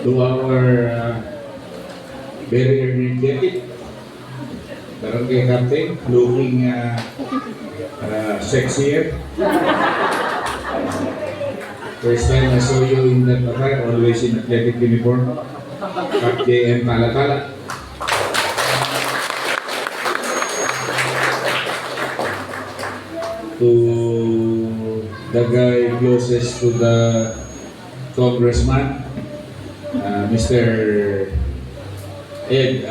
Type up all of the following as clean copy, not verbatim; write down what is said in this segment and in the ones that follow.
to our very energetic barangay captain, looking sexier. First time I saw you in that attire, always in athletic uniform. Cap JM Talatala. To the guy closest to the congressman, Mr. Ed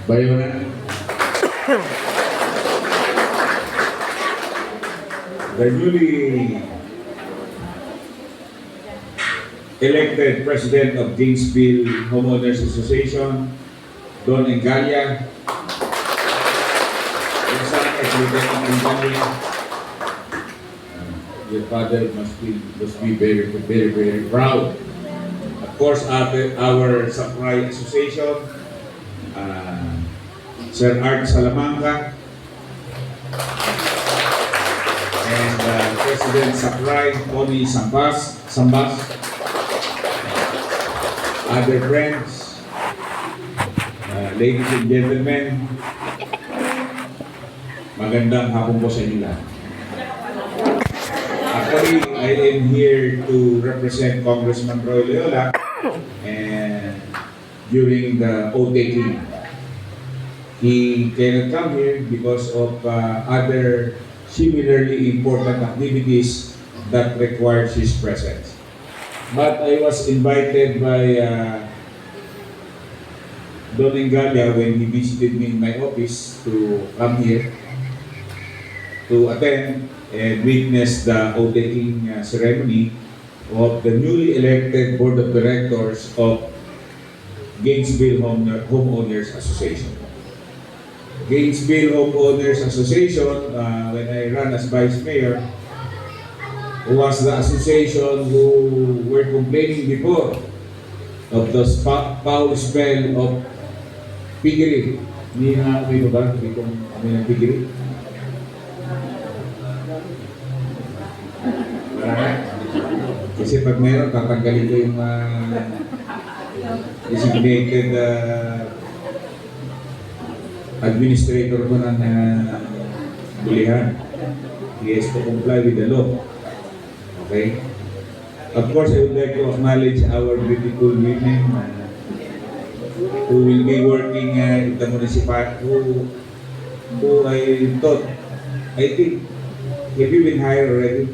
Bayona. The newly elected president of Gainesville Homeowners Association, Don Engalia. Your father must be very, very, very proud. Of course, our Supply Association, Sir Art Salamanca, and President Supply, Tony Sambas, other friends, ladies and gentlemen, magandang hapon po sa inyo lahat. Actually, I am here to represent Congressman Roy Loyola and during the oath taking. He cannot come here because of other similarly important activities that requires his presence. But I was invited by Don Engalia when he visited me in my office to come here to attend and witness the oath-taking ceremony of the newly elected Board of Directors of Gainesville Homeowners Association. Gainesville Homeowners Association, when I ran as Vice Mayor, was the association who were complaining before of the foul smell of piggery. Hindi na kami ba? Hindi kong kami ng piggery. Kasi pag meron, tatanggalin ko yung designated administrator ko ng bulihan. He has to comply with the law. Okay? Of course, I would like to acknowledge our beautiful women who will be working in the municipality, who I think, have you been hired already?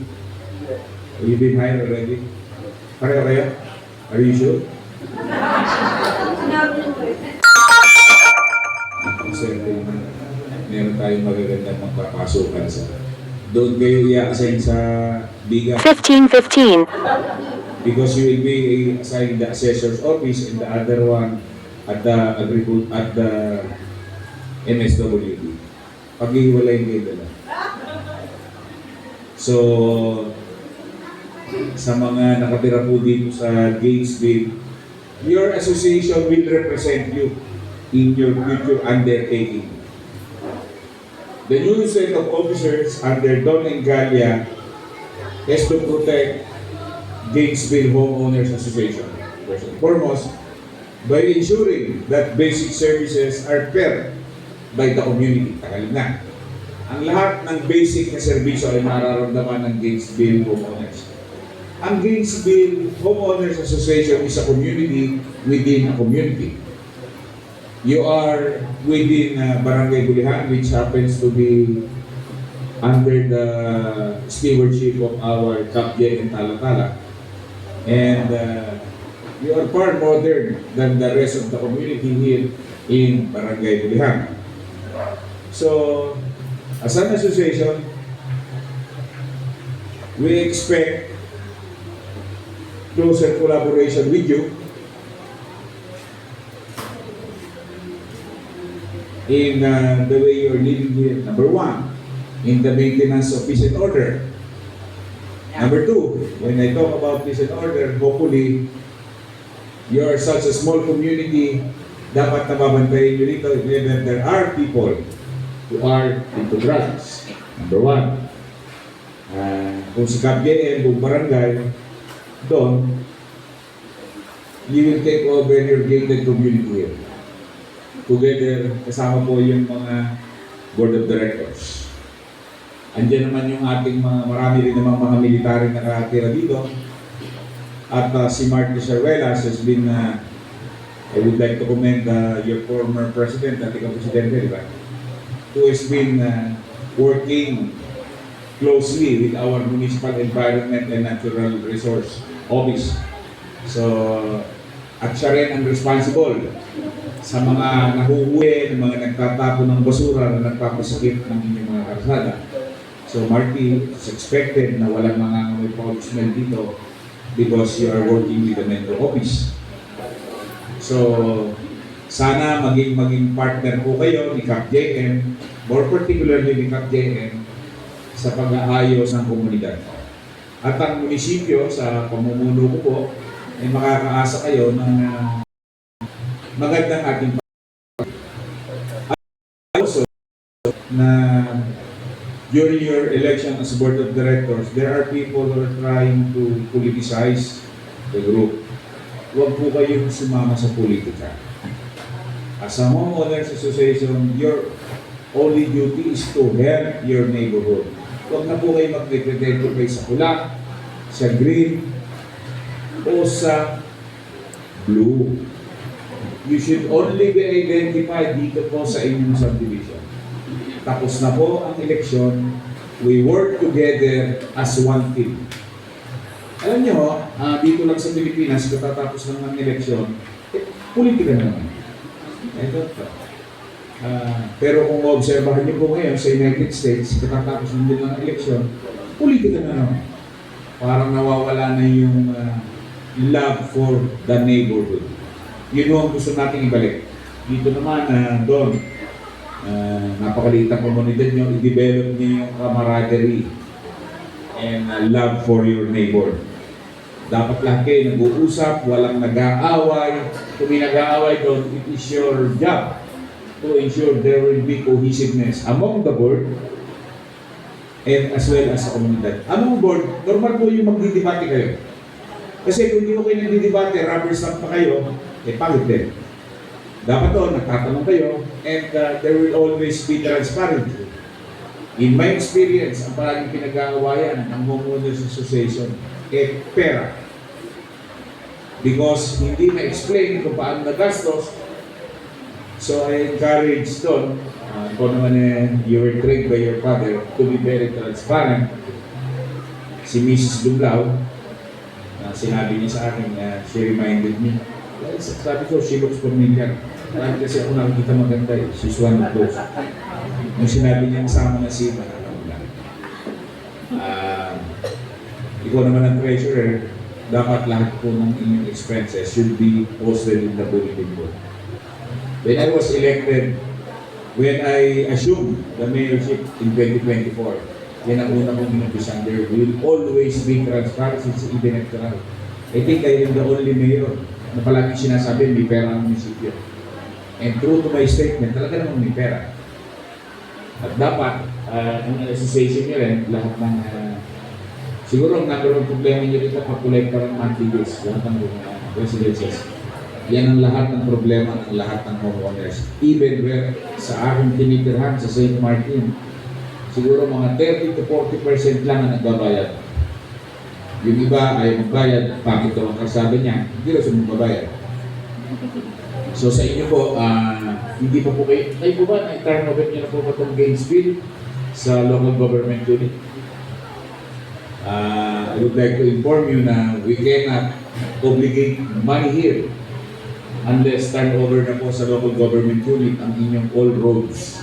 Have you been hired already? Pareho kayo? Are you sure? Kasi meron tayong magagandang magpapasukan sa doon kayo i-assign sa biga. 15:15. Because you will be assigned the assessor's office and the other one at the MSWD. Pag-iwalayin kayo dala. So, sa mga nakatira po dito sa Gainesville, your association will represent you in your future undertaking. The new set of officers under Don Engalia has to protect Gainesville Homeowners Association, first and foremost, by ensuring that basic services are fair by the community. Tagalog na. Ang lahat ng basic na serbisyo ay mararamdaman ng Gainesville Homeowners. Ang Gainesville Homeowners Association is a community within a community. You are within Barangay Bulihan, which happens to be under the stewardship of our Cap.J. and Talatala. And you are far modern than the rest of the community here in Barangay Bulihan. So, as an association, we expect closer collaboration with you in the way you're living here. Number one, in the maintenance of peace and order. Number two, when I talk about peace and order, hopefully, you are such a small community, dapat nababantayin nyo dito that there are people who are into drugs. Number one, kung si Cap.J. buong barangay, doon, you will take over your gated community here. Together, kasama po yung mga board of directors. Andiyan naman yung ating marami rin namang mga military na nakatira dito. At si Marty Saruelas has been, I would like to commend your former president, dating presidente, di ba? Who has been working closely with our Municipal Environment and Natural Resource Office. So, at siya rin ang responsible sa mga nahuhuli, ng mga nagtatapon ng basura na nagpapasakit ng inyong mga karsada. So Marty, it's expected na walang mga may policemen dito because you are working with the Metro Office. So sana maging partner po kayo ni Cap JM, more particularly ni Cap JM, sa pag-aayos ng komunidad. At ang munisipyo, sa pamumuno ko po, ay makakaasa kayo ng magandang ating also na during your election as board of directors, there are people who are trying to politicize the group. Huwag po kayong sumama sa politika. As a homeowners association, your only duty is to help your neighborhood. Huwag na po kayo mag-represent kayo sa pula, sa green, o sa blue. You should only be identified dito po sa inyong subdivision. Tapos na po ang eleksyon, we work together as one team. Alam nyo, dito lang sa Pilipinas, katatapos lang ng eleksyon, politika na naman. Pero kung obserbahan nyo po ngayon sa United States, katatapos lang din ng eleksyon, politika na naman. Parang nawawala na yung love for the neighborhood. Yun ang gusto nating ibalik. Dito naman, doon, napakaliit ang komunidad nyo, i-develop nyo yung camaraderie and love for your neighbor. Dapat lang kayo nag-uusap, walang nag-aaway. Kung may nag-aaway doon, it is your job to ensure there will be cohesiveness among the board and as well as sa komunidad. Among board, normal po yung magdidebate kayo. Kasi kung hindi mo kayo nagdidebate, rubber stamp pa kayo, pangit din. Dapat doon, nagtatanong kayo, and there will always be transparency. In my experience, ang palaging pinag-aawayan ng Homeowners Association, pera. Because hindi na-explain kung paano nagastos. So I encourage doon, kung naman you were trained by your father to be very transparent. Si Mrs. Dublao, sinabi niya sa akin, she reminded me, sabi ko, she looks familiar. Marami kasi ako nakikita maganda eh. She's one of those. Nung sinabi niya kasama na si ikaw naman ang treasurer, dapat lahat po ng inyong expenses should be posted in the bulletin board. When I was elected, when I assumed the mayorship in 2024, yan ang una kong inumpisan. There will always be transparency sa even electoral. I think I am the only mayor na palaging sinasabi may pera ang munisipyo. And true to my statement, talaga namang may pera. At dapat, ang association nyo rin, lahat ng, siguro ang number one problema nyo dito, pag-collect ka ng monthly dues, lahat ng residences. Yan ang lahat ng problema ng lahat ng homeowners. Even where sa aking tinitirhan sa St. Martin, siguro mga 30 to 40% lang ang nagbabayad. Yung iba ay magbayad, bakit daw ang kasabi niya, hindi rin siya magbabayad. So sa inyo po, hindi pa po kayo po ba, na-turnover niyo na po ba itong gains bill sa local government unit? I would like to inform you na we cannot obligate money here unless turnover na po sa local government unit ang inyong all roads.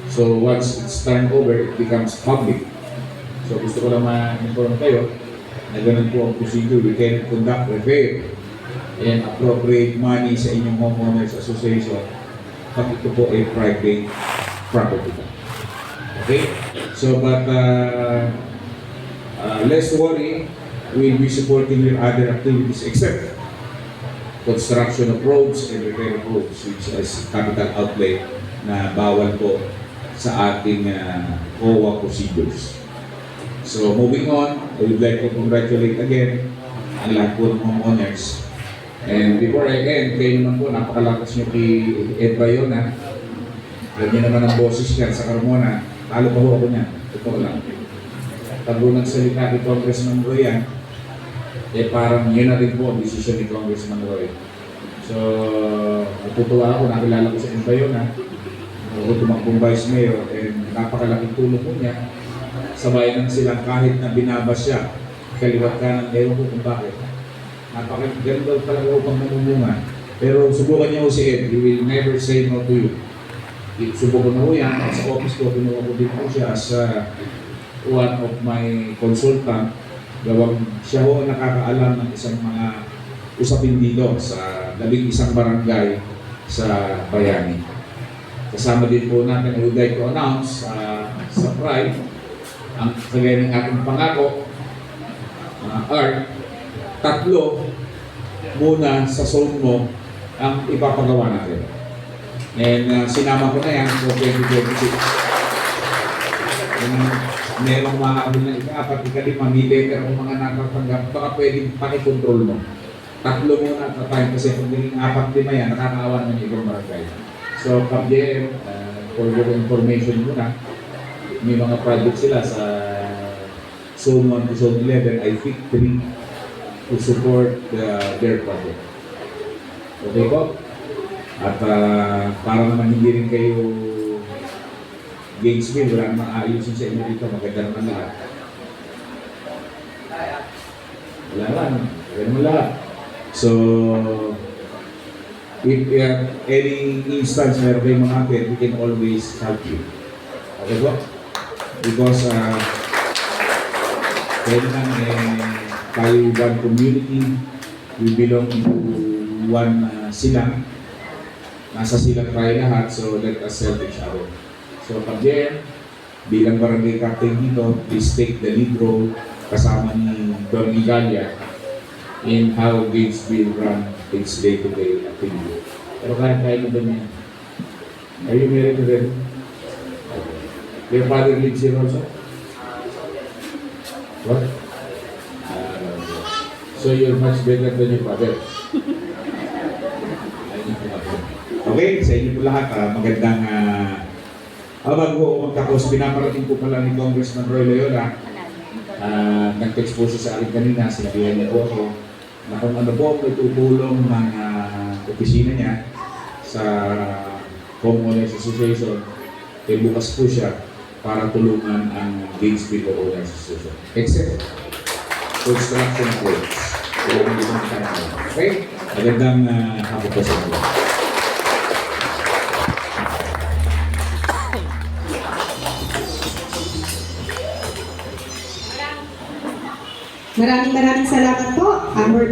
So once it's turned over, it becomes public. So gusto ko lang ma-inform kayo na ganun po ang procedure. We cannot conduct repair and appropriate money sa inyong homeowners association pag ito po ay private property. Okay? So but less worry, we'll be supporting your other activities except construction of roads and repair of roads, which is capital outlay na bawal po sa ating COA procedures. So moving on, I would like to congratulate again ang lahat po ng homeowners And before I end, kayo naman po, napakalakas nyo kay Ed Bayona. Alam niyo naman ang boses niyan sa Carmona. Talo pa ho ako niyan. Totoo lang. Tago ng salita ni Congressman Roy yan, eh parang yun na rin po ang desisyon ni Congressman Roy. So, natutuwa ako, nakilala ko sa Ed Bayona. Ako tumakbong Vice Mayor, and napakalaking tulong po niya. Sabayan ng silang kahit na binabas siya. Kaliwat ka ng ewan ko kung bakit. Napakaganda talaga upang namumunga. Pero subukan niyo si Ed, he will never say no to you. Subukan na ho yan. Sa office ko, pinuha ko din po siya as one of my consultant. Gawang siya ho nakakaalam ng isang mga usapin dito sa 11 barangay sa Bayani. Kasama din po natin, I would like to announce sa Pride, ang kagaya ng ating pangako, Art, 3 muna sa zone mo ang ipapagawa natin. And sinama ko na yan for 2026. Merong mahabol na ika-4, ika-5, may better kung mga nakatanggap, baka pwedeng pakikontrol mo. 3 muna at a time kasi kung naging 4-5 yan, nakakaawan ng ibang barangay. So, Kabyer, for your information muna, may mga project sila sa Zone 1 to Zone 11, I think 3 to support their project. Okay po? At para naman hindi rin kayo Gainesville, wala namang aayusin sa inyo dito, maganda naman lahat. Wala naman lahat. So, if any instance meron kayong mga apel, we can always help you. Okay po? Because pwede lang tayo one community, we belong to one silang. Nasa silang tayo lahat, so let us help each other. So again, bilang barangay captain dito, please take the lead role kasama ni Don Igalia in how Gainesville run its day-to-day activity. Pero kaya mo ba niya? Are you married already? Your father lives here also? What? So you're much better than your father. Okay, sa inyo po lahat, magandang bago ko magtapos, pinaparating po pala ni Congressman Roy Loyola. Nag-text po siya sa akin kanina, sinabihan niya po ako na kung ano po may tutulong ng opisina niya sa Homeowners Association, eh bukas po siya para tulungan ang Gainesville Homeowners Association. Except construction works. Okay? Magandang hapon po sa inyo. Maraming salamat po, Amor